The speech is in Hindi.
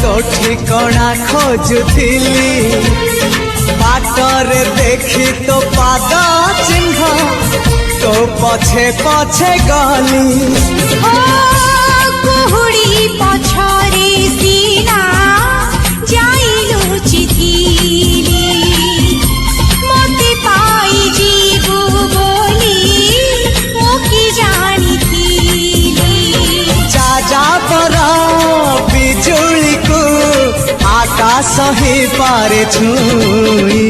तो ठिकाना खोजुथिली बाटरे देखी तो पाद चिन्ह तो पछे पछे गली कुहुड़ी पछरे सीना जाइलु चिथिली मते पाई जीवु बोली मोकी जानिथिली जा पर बिजुली को आकाश ही पारे छुई